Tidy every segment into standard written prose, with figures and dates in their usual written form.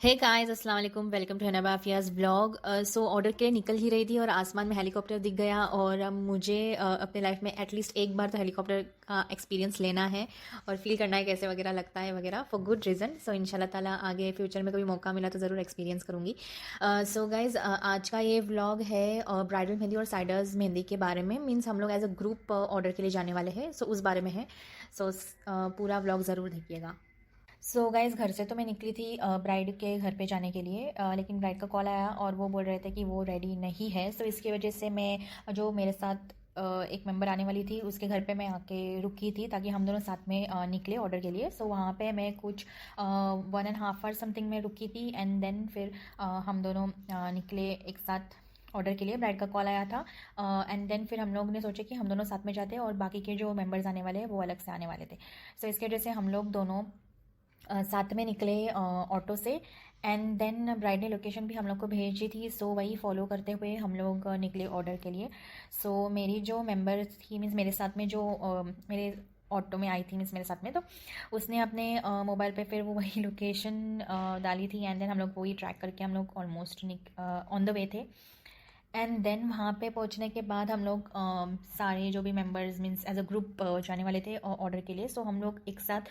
हे guys अस्सलाम वालेकुम welcome to Hanba Afiya's blog. So order के निकल ही रही थी और आसमान में हेलीकॉप्टर दिख गया और मुझे अपने लाइफ में एटलीस्ट एक बार तो हेलीकॉप्टर का एक्सपीरियंस लेना है और फील करना है कैसे वगैरह लगता है वगैरह फॉर गुड रीज़न। सो इंशाल्लाह ताला आगे फ्यूचर में कभी मौका मिला तो ज़रूर एक्सपीरियंस करूँगी। सो गाइज़ आज का ये व्लॉग है ब्राइडल मेहंदी और साइडर्स मेहंदी के बारे में। मीन्स हम लोग एज अ ग्रुप ऑर्डर के लिए जाने वाले हैं, सो उस बारे में है। सो पूरा व्लॉग ज़रूर देखिएगा। सो गाइज़ घर से तो मैं निकली थी ब्राइड के घर पे जाने के लिए, लेकिन ब्राइड का कॉल आया और वो बोल रहे थे कि वो रेडी नहीं है। सो इसकी वजह से मैं जो मेरे साथ एक मेंबर आने वाली थी उसके घर पे मैं आके रुकी थी ताकि हम दोनों साथ में निकले ऑर्डर के लिए। सो वहाँ पे मैं कुछ 1.5 आवर समथिंग में रुकी थी एंड देन फिर हम दोनों निकले एक साथ ऑर्डर के लिए। ब्राइड का कॉल आया था एंड देन फिर हम लोग ने सोचा कि हम दोनों साथ में जाते हैं और बाकी के जो मेंबर्स आने वाले हैं वो अलग से आने वाले थे। सो इसकी वजह से हम लोग दोनों साथ में निकले ऑटो से एंड देन ब्राइड ने लोकेशन भी हम लोग को भेजी थी। सो वही फॉलो करते हुए हम लोग निकले ऑर्डर के लिए। सो मेरी जो मेंबर थी मीन्स मेरे साथ में जो मेरे ऑटो में आई थी मीन्स मेरे साथ में, तो उसने अपने मोबाइल पे फिर वो वही लोकेशन डाली थी एंड देन हम लोग वही ट्रैक करके हम लोग ऑलमोस्ट ऑन द वे थे। एंड देन वहाँ पे पहुँचने के बाद हम लोग सारे जो भी members means as a group जाने वाले थे ऑर्डर के लिए। सो हम लोग एक साथ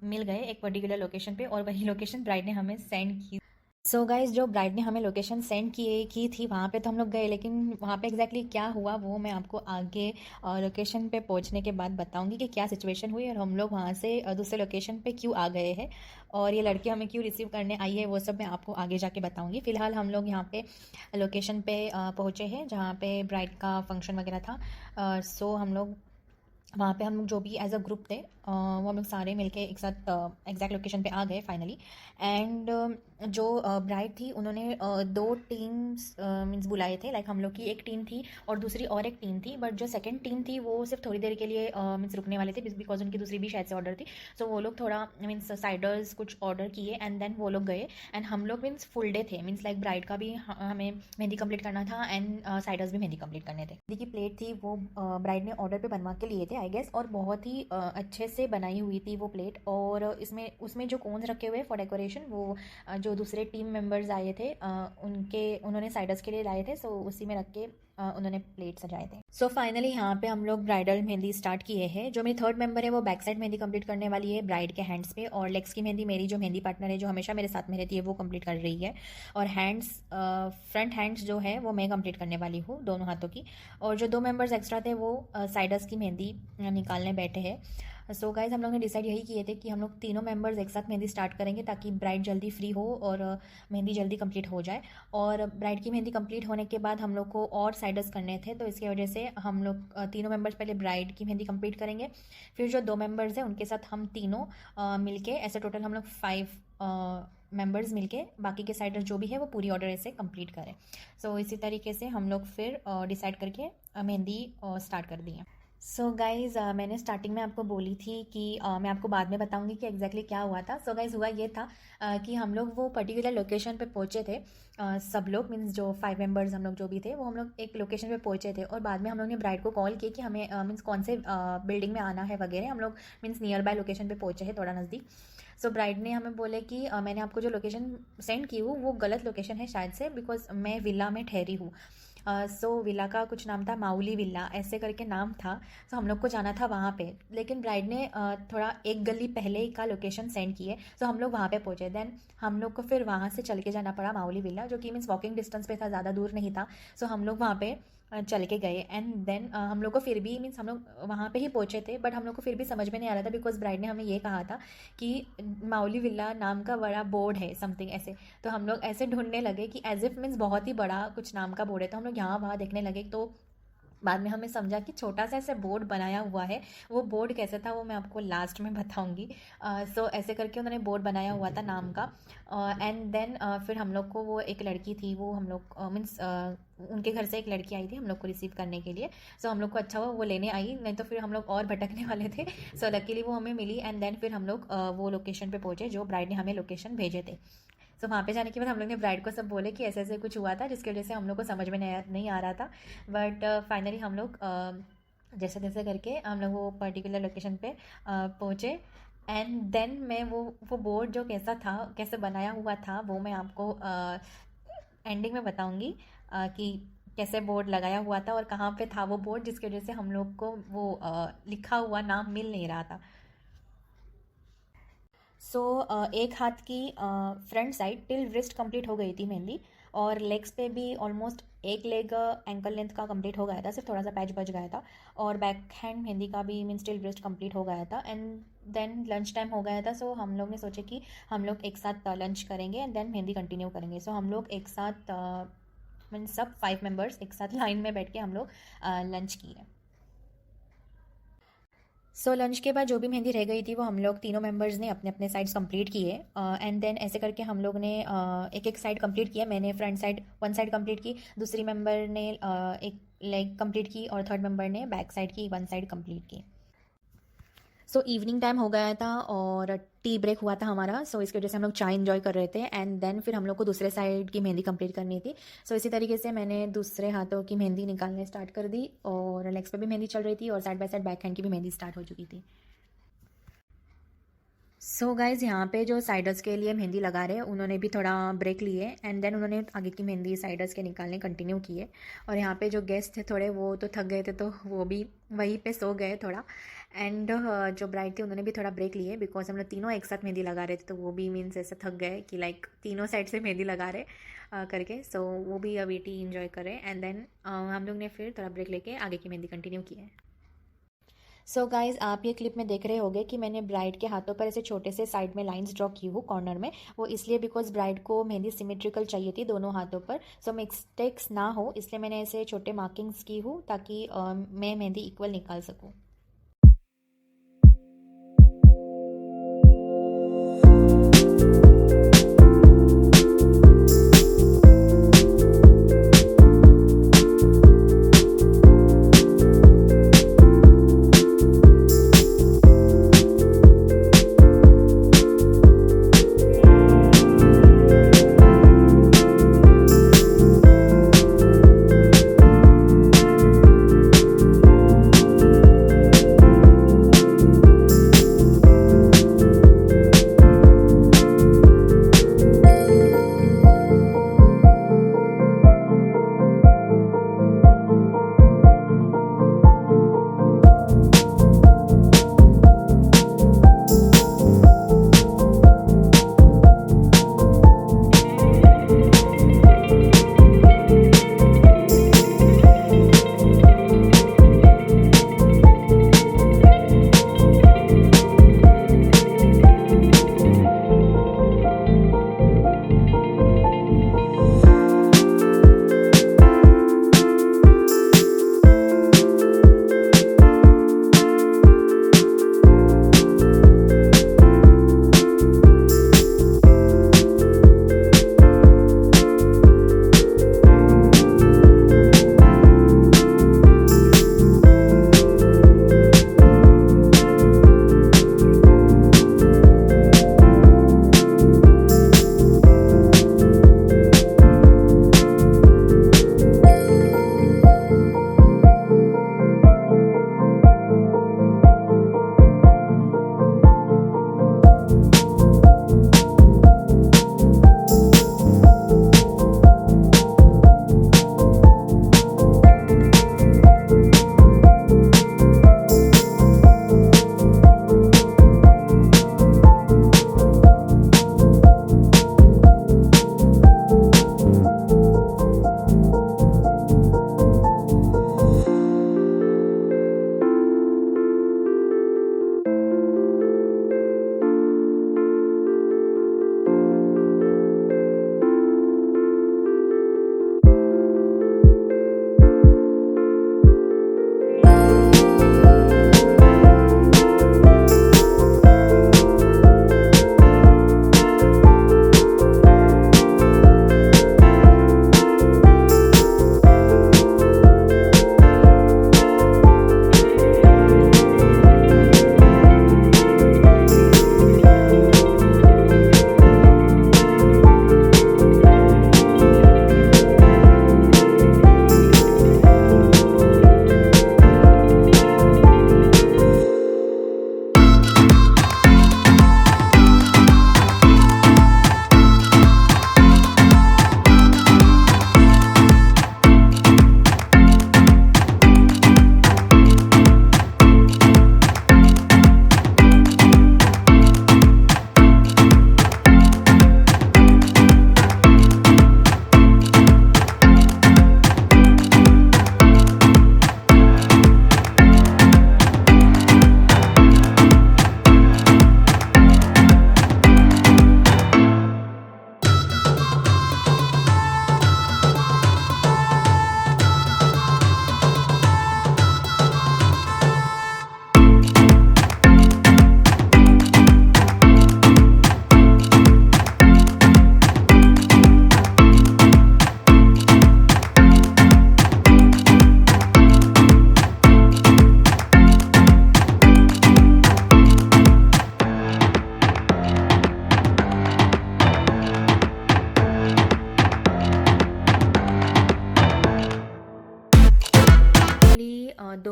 मिल गए एक पर्टिकुलर लोकेशन पे और वही लोकेशन ब्राइड ने हमें सेंड की। सो गाइज जो ब्राइड ने हमें लोकेशन सेंड की थी वहाँ पे तो हम लोग गए, लेकिन वहाँ पे एग्जैक्टली क्या हुआ वो मैं आपको आगे लोकेशन पे पहुँचने के बाद बताऊंगी कि क्या सिचुएशन हुई और हम लोग वहाँ से दूसरे लोकेशन पे क्यों आ गए हैं और ये लड़की हमें क्यों रिसीव करने आई है वो सब मैं आपको आगे जाके बताऊंगी। फिलहाल हम लोग यहाँ पे लोकेशन पे पहुँचे हैं जहाँ पे ब्राइड का फंक्शन वगैरह था। सो हम लोग वहाँ पे हम लोग जो भी एज अ ग्रुप थे वो हम लोग सारे मिलके एक साथ एग्जैक्ट लोकेशन पे आ गए फाइनली। एंड जो ब्राइड थी उन्होंने दो टीम्स मीन्स बुलाए थे। लाइक हम लोग की एक टीम थी और दूसरी और एक टीम थी, बट जो सेकंड टीम थी वो सिर्फ थोड़ी देर के लिए मीन्स रुकने वाले थे बिकॉज उनकी दूसरी भी शायद से ऑर्डर थी। सो वो लोग थोड़ा मीन्स साइडर्स कुछ ऑर्डर किए एंड देन वो लोग गए एंड हम लोग मीन्स फुल डे थे। मीन्स लाइक ब्राइड का भी हमें मेहंदी कंप्लीट करना था एंड साइडर्स भी मेहंदी कंप्लीट करने थे। मेहंदी की प्लेट थी वो ब्राइड ने ऑर्डर पे बनवा के लिए थे आई गेस, और बहुत ही अच्छे से बनाई हुई थी वो प्लेट। और इसमें उसमें जो कोन्स रखे हुए फॉर डेकोरेशन वो जो दूसरे टीम मेंबर्स आए थे उन्होंने साइडर्स के लिए लाए थे। सो उसी में रख के उन्होंने प्लेट सजाए थे। सो फाइनली यहाँ पे हम लोग ब्राइडल मेहंदी स्टार्ट किए हैं। जो मेरी थर्ड मेंबर है वो बैक साइड मेहंदी कंप्लीट करने वाली है ब्राइड के हैंड्स पे, और लेग्स की मेहंदी मेरी जो मेहंदी पार्टनर है जो हमेशा मेरे साथ में रहती है वो कंप्लीट कर रही है, और हैंड्स फ्रंट हैंड्स जो है वो मैं कंप्लीट करने वाली हूँ दोनों हाथों की। और जो दो मेंबर्स एक्स्ट्रा थे वो साइडर्स की मेहंदी निकालने बैठे हैं। सो गाइज हम लोग ने डिसाइड यही किए थे कि हम लोग तीनों मेंबर्स एक साथ मेहंदी स्टार्ट करेंगे ताकि ब्राइड जल्दी फ्री हो और मेहंदी जल्दी कंप्लीट हो जाए। और ब्राइड की मेहंदी कंप्लीट होने के बाद हम लोग को और साइडर्स करने थे, तो इसकी वजह से हम लोग तीनों मेंबर्स पहले ब्राइड की मेहंदी कंप्लीट करेंगे, फिर जो दो मेंबर्स हैं उनके साथ हम तीनों मिलके ऐसे टोटल हम लोग 5 मेंबर्स मिलके बाकी के साइडर्स जो भी है वो पूरी ऑर्डर ऐसे कंप्लीट करें। सो इसी तरीके से हम लोग फिर डिसाइड करके मेहंदी स्टार्ट कर दी है। सो गाइज़ मैंने स्टार्टिंग में आपको बोली थी कि मैं आपको बाद में बताऊंगी कि एग्जैक्टली क्या हुआ था। सो गाइज़ हुआ ये था कि हम लोग वो पर्टिकुलर लोकेशन पे पहुंचे थे। सब लोग मीन्स जो 5 मेंबर्स हम लोग जो भी थे वो हम लोग एक लोकेशन पे पहुंचे थे और बाद में हम लोग ने ब्राइड को कॉल किया कि हमें मीन्स कौन से बिल्डिंग में आना है वगैरह। हम लोग मीन्स नियर बाय लोकेशन पे पहुंचे हैं थोड़ा नज़दीक। सो ब्राइड ने हमें बोले कि मैंने आपको जो लोकेशन सेंड की हूँ वो गलत लोकेशन है शायद से, बिकॉज मैं विला में ठहरी हूँ। सो विला का कुछ नाम था, माउली विला ऐसे करके नाम था। सो हम लोग को जाना था वहाँ पे, लेकिन ब्राइड ने थोड़ा एक गली पहले का लोकेशन सेंड किए। सो हम लोग वहाँ पे पहुँचे, देन हम लोग को फिर वहाँ से चल के जाना पड़ा माउली विला, जो कि मीन्स वॉकिंग डिस्टेंस पे था, ज़्यादा दूर नहीं था। सो हम लोग वहाँ पे चल के गए एंड देन हम लोग को फिर भी मीन्स हम लोग वहाँ पे ही पहुँचे थे, बट हम लोग को फिर भी समझ में नहीं आ रहा था बिकॉज ब्राइड ने हमें ये कहा था कि माउली विला नाम का बड़ा बोर्ड है समथिंग ऐसे। तो हम लोग ऐसे ढूंढने लगे कि एज इफ मीन्स बहुत ही बड़ा कुछ नाम का बोर्ड है, तो हम लोग यहाँ वहाँ देखने लगे। तो बाद में हमें समझा कि छोटा सा ऐसे बोर्ड बनाया हुआ है। वो बोर्ड कैसे था वो मैं आपको लास्ट में बताऊंगी। सो ऐसे करके उन्होंने बोर्ड बनाया हुआ था नाम का। एंड देन फिर हम लोग को वो एक लड़की थी वो हम लोग मीन्स उनके घर से एक लड़की आई थी हम लोग को रिसीव करने के लिए। सो हम लोग को अच्छा हुआ वो लेने आई, नहीं तो फिर हम लोग और भटकने वाले थे। सो लकीली वो हमें मिली एंड देन फिर हम लोग वो लोकेशन पे पहुंचे जो ब्राइड ने हमें लोकेशन भेजे थे। सो वहाँ पे जाने के बाद हम लोग ने ब्राइड को सब बोले कि ऐसे ऐसे कुछ हुआ था जिसकी वजह से हम लोग को समझ में नहीं आ रहा था। बट फाइनली हम लोग जैसे तैसे करके हम लोग वो पर्टिकुलर लोकेशन पे पहुँचे एंड देन मैं वो बोर्ड जो कैसा था, कैसे बनाया हुआ था, वो मैं आपको एंडिंग में बताऊंगी कि कैसे बोर्ड लगाया हुआ था और कहाँ पे था वो बोर्ड, जिसकी वजह से हम लोग को वो लिखा हुआ नाम मिल नहीं रहा था। सो एक हाथ की front side till wrist complete हो गई थी मेहंदी, और लेग्स पे भी ऑलमोस्ट एक लेग एंकल लेंथ का कंप्लीट हो गया था, सिर्फ थोड़ा सा पैच बच गया था। और बैक हैंड मेहंदी का भी मीन्स टिल रिस्ट कंप्लीट हो गया था। एंड देन लंच टाइम हो गया था, सो हम लोग ने सोचा कि हम लोग एक साथ लंच करेंगे एंड देन मेहंदी कंटिन्यू करेंगे। सो हम लोग एक साथ मीन्स सब 5 मेंबर्स एक साथ लाइन में बैठ के हम लोग लंच किए। सो लंच के बाद जो भी मेहंदी रह गई थी वो हम लोग तीनों मेंबर्स ने अपने अपने साइड्स कंप्लीट किए, एंड देन ऐसे करके हम लोग ने एक एक साइड कंप्लीट किया। मैंने front side one side complete की, दूसरी मेंबर ने एक लेग कंप्लीट की, और थर्ड मेंबर ने बैक साइड की वन साइड कंप्लीट की। सो इवनिंग टाइम हो गया था और टी ब्रेक हुआ था हमारा, सो इसकी वजह से हम लोग चाय इन्जॉय कर रहे थे। एंड देन फिर हम लोग को दूसरे साइड की मेहंदी कंप्लीट करनी थी। सो इसी तरीके से मैंने दूसरे हाथों की मेहंदी निकालने स्टार्ट कर दी, और लेग्स पे भी मेहंदी चल रही थी और side by side back hand की भी मेहंदी स्टार्ट हो चुकी थी। सो गाइज़, यहाँ पे जो साइडर्स के लिए मेहंदी लगा रहे हैं उन्होंने भी थोड़ा ब्रेक लिए, एंड देन उन्होंने आगे की मेहंदी साइडर्स के निकालने कंटिन्यू किए। और यहाँ पे जो गेस्ट थे थोड़े, वो तो थक गए थे, तो वो भी वहीं पे सो गए थोड़ा। एंड जो ब्राइड थी उन्होंने भी थोड़ा ब्रेक लिए, बिकॉज हम लोग तीनों एक साथ मेहंदी लगा रहे थे, तो वो भी मीन्स ऐसे थक गए कि लाइक तीनों साइड से मेहंदी लगा रहे करके। सो वो भी अभी टी इन्जॉय करें, एंड देन हम लोग ने फिर थोड़ा ब्रेक लेके आगे की मेहंदी कंटिन्यू की है। सो गाइज, आप ये क्लिप में देख रहे होंगे कि मैंने ब्राइड के हाथों पर ऐसे छोटे से साइड में लाइंस ड्रॉ की हूँ कॉर्नर में। वो इसलिए बिकॉज ब्राइड को मेहंदी सिमेट्रिकल चाहिए थी दोनों हाथों पर, सो मिस्टेक्स ना हो इसलिए मैंने ऐसे छोटे मार्किंग्स की हूँ, ताकि मैं मेहंदी इक्वल निकाल सकूँ।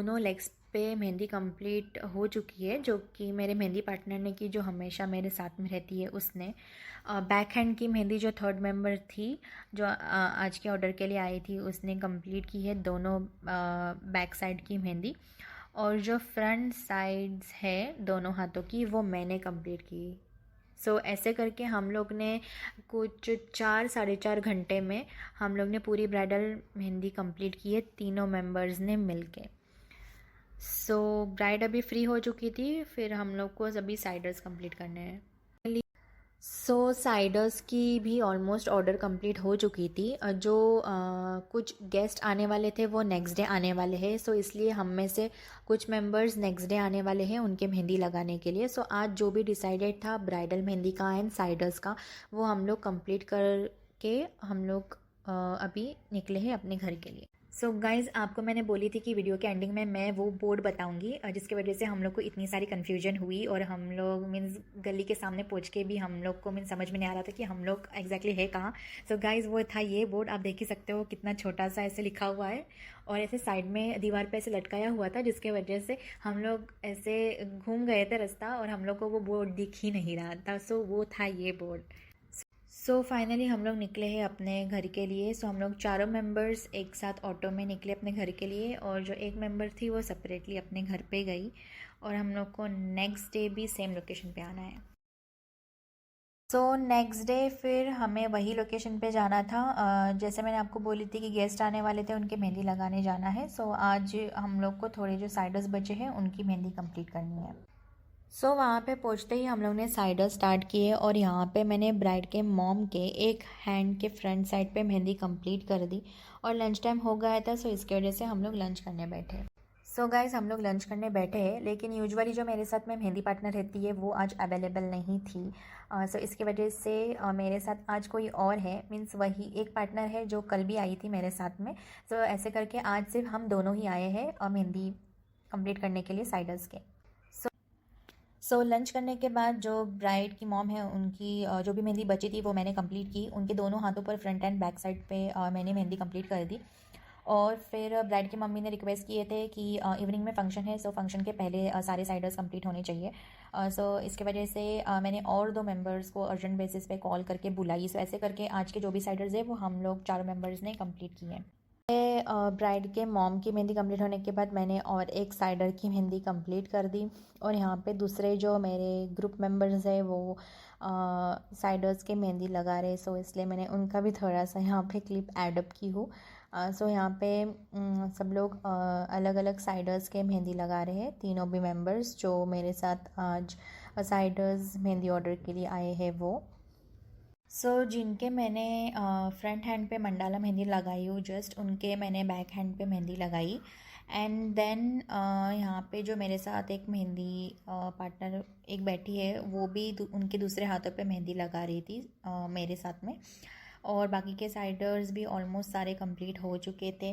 दोनों लेग्स पे मेहंदी कंप्लीट हो चुकी है, जो कि मेरे मेहंदी पार्टनर ने की, जो हमेशा मेरे साथ में रहती है उसने। बैक हैंड की मेहंदी जो थर्ड मेंबर थी, जो आज के ऑर्डर के लिए आई थी, उसने कंप्लीट की है दोनों बैक साइड की मेहंदी। और जो फ्रंट साइड्स है दोनों हाथों की, वो मैंने कंप्लीट की। ऐसे करके हम लोग ने कुछ 4 साढ़े 4 घंटे में हम लोग ने पूरी ब्राइडल मेहंदी कंप्लीट की है, तीनों मेंबर्स ने मिलके। ब्राइड अभी फ्री हो चुकी थी, फिर हम लोग को अभी साइडर्स कंप्लीट करने हैं। साइडर्स की भी ऑलमोस्ट ऑर्डर कंप्लीट हो चुकी थी। जो कुछ गेस्ट आने वाले थे वो नेक्स्ट डे आने वाले हैं, इसलिए हम में से कुछ मेंबर्स नेक्स्ट डे आने वाले हैं उनके मेहंदी लगाने के लिए। आज जो भी डिसाइडेड था ब्राइडल मेहंदी का एंड साइडर्स का, वो हम लोग कंप्लीट करके हम लोग अभी निकले हैं अपने घर के लिए। गाइज़, आपको मैंने बोली थी कि वीडियो के एंडिंग में मैं वो बोर्ड बताऊंगी, जिसकी वजह से हम लोग को इतनी सारी कन्फ्यूजन हुई और हम लोग मीन्स गली के सामने पहुंच के भी हम लोग को मीन्स समझ में नहीं आ रहा था कि हम लोग एग्जैक्टली है कहाँ। गाइज़, वो था ये बोर्ड, आप देख ही सकते हो कितना छोटा सा ऐसे लिखा हुआ है और ऐसे साइड में दीवार पे ऐसे लटकाया हुआ था, जिसके वजह से हम लोग ऐसे घूम गए थे रास्ता और हम लोग को वो बोर्ड दिख ही नहीं रहा था। वो था ये बोर्ड। फाइनली हम लोग निकले हैं अपने घर के लिए। हम लोग चारों मेंबर्स एक साथ ऑटो में निकले अपने घर के लिए, और जो एक मेंबर थी वो सेपरेटली अपने घर पे गई, और हम लोग को नेक्स्ट डे भी सेम लोकेशन पे आना है। नेक्स्ट डे फिर हमें वही लोकेशन पे जाना था। जैसे मैंने आपको बोली थी कि गेस्ट आने वाले थे, उनके मेहंदी लगाने जाना है। आज हम लोग को थोड़े जो साइडर्स बचे हैं उनकी मेहंदी कंप्लीट करनी है। वहाँ पे पहुँचते ही हम लोग ने साइडर स्टार्ट किए, और यहाँ पे मैंने ब्राइड के मॉम के एक हैंड के फ्रंट साइड पे मेहंदी कंप्लीट कर दी, और लंच टाइम हो गया था, इसके वजह से हम लोग लंच करने बैठे। गाइज़, हम लोग लंच करने बैठे हैं, लेकिन यूजुअली जो मेरे साथ में मेहंदी पार्टनर रहती है वो आज अवेलेबल नहीं थी। इसकी वजह से मेरे साथ आज कोई और है, मीन्स वही एक पार्टनर है जो कल भी आई थी मेरे साथ में। ऐसे करके आज सिर्फ हम दोनों ही आए हैं मेहंदी कंप्लीट करने के लिए साइडर्स के। लंच करने के बाद जो ब्राइड की मॉम है उनकी जो भी मेहंदी बची थी वो मैंने कंप्लीट की। उनके दोनों हाथों पर फ्रंट एंड बैक साइड पे मैंने मेहंदी कंप्लीट कर दी। और फिर ब्राइड की मम्मी ने रिक्वेस्ट किए थे कि इवनिंग में फंक्शन है, फंक्शन के पहले सारे साइडर्स कंप्लीट होने चाहिए। इसके वजह से मैंने और 2 मेंबर्स को अर्जेंट बेसिस पे कॉल करके बुलाई। ऐसे करके आज के जो भी साइडर्स है वो हम लोग 4 मेंबर्स ने कंप्लीट किए हैं। ब्राइड के मॉम की मेहंदी कंप्लीट होने के बाद मैंने और एक साइडर की मेहंदी कंप्लीट कर दी, और यहाँ पे दूसरे जो मेरे ग्रुप मेंबर्स हैं वो साइडर्स के मेहंदी लगा रहे, इसलिए मैंने उनका भी थोड़ा सा यहाँ पे क्लिप ऐड अप की हूँ। यहाँ पे सब लोग अलग अलग साइडर्स के मेहंदी लगा रहे हैं, तीनों भी मेंबर्स जो मेरे साथ आज साइडर्स मेहंदी ऑर्डर के लिए आए हैं वो। जिनके मैंने फ्रंट हैंड पे मंडाला मेहंदी लगाई हूँ, जस्ट उनके मैंने बैक हैंड पे मेहंदी लगाई। एंड देन यहाँ पे जो मेरे साथ एक मेहंदी पार्टनर एक बैठी है, वो भी उनके दूसरे हाथों पे मेहंदी लगा रही थी मेरे साथ में। और बाकी के साइडर्स भी ऑलमोस्ट सारे कंप्लीट हो चुके थे।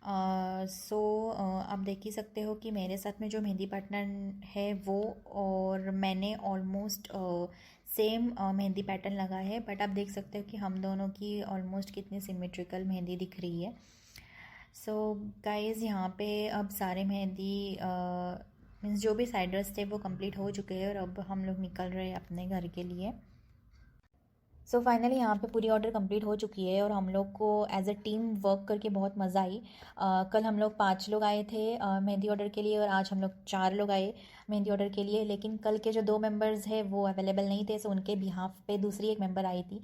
आप देख ही सकते हो कि मेरे साथ में जो मेहंदी पार्टनर है वो और मैंने ऑलमोस्ट सेम मेहंदी पैटर्न लगा है, बट आप देख सकते हो कि हम दोनों की ऑलमोस्ट कितनी सिमेट्रिकल मेहंदी दिख रही है। गाइज़, यहाँ पे अब सारे मेहंदी मीन्स जो भी साइडर्स थे वो कंप्लीट हो चुके हैं, और अब हम लोग निकल रहे हैं अपने घर के लिए। फाइनली यहाँ पे पूरी ऑर्डर कंप्लीट हो चुकी है, और हम लोग को एज अ टीम वर्क करके बहुत मज़ा आई। कल हम लोग 5 लोग आए थे मेहंदी ऑर्डर के लिए, और आज हम लोग 4 लोग आए मेहंदी ऑर्डर के लिए। लेकिन कल के जो 2 मेंबर्स हैं वो अवेलेबल नहीं थे, उनके बिहाफ पे दूसरी एक मेंबर आई थी।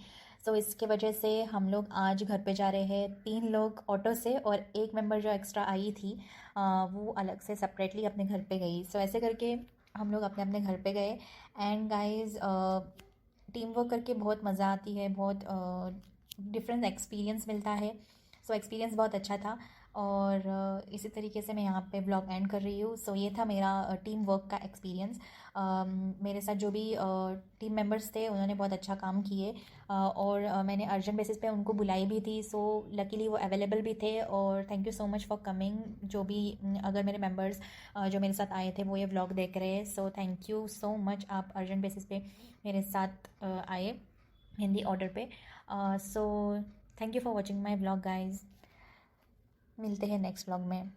इसके वजह से हम लोग आज घर पे जा रहे हैं 3 लोग ऑटो से, और एक मेंबर जो एक्स्ट्रा आई थी वो अलग से सेपरेटली अपने घर पे गई। ऐसे करके हम लोग अपने अपने घर पे गए। एंड गाइज, टीम वर्क करके बहुत मज़ा आती है, बहुत डिफरेंट एक्सपीरियंस मिलता है। एक्सपीरियंस बहुत अच्छा था, और इसी तरीके से मैं यहाँ पे ब्लॉग एंड कर रही हूँ। ये था मेरा टीम वर्क का एक्सपीरियंस। मेरे साथ जो भी टीम मेंबर्स थे उन्होंने बहुत अच्छा काम किए, और मैंने अर्जेंट बेसिस पे उनको बुलाई भी थी। लकीली वो अवेलेबल भी थे, और thank you so much for coming. जो भी अगर मेरे मेंबर्स जो मेरे साथ आए थे वो ये व्लॉग देख रहे हैं, थैंक यू सो मच। आप अर्जेंट बेसिस पे मेरे साथ आए मेहंदी ऑर्डर पे। Thank you for watching my vlog guys. मिलते हैं नेक्स्ट व्लॉग में।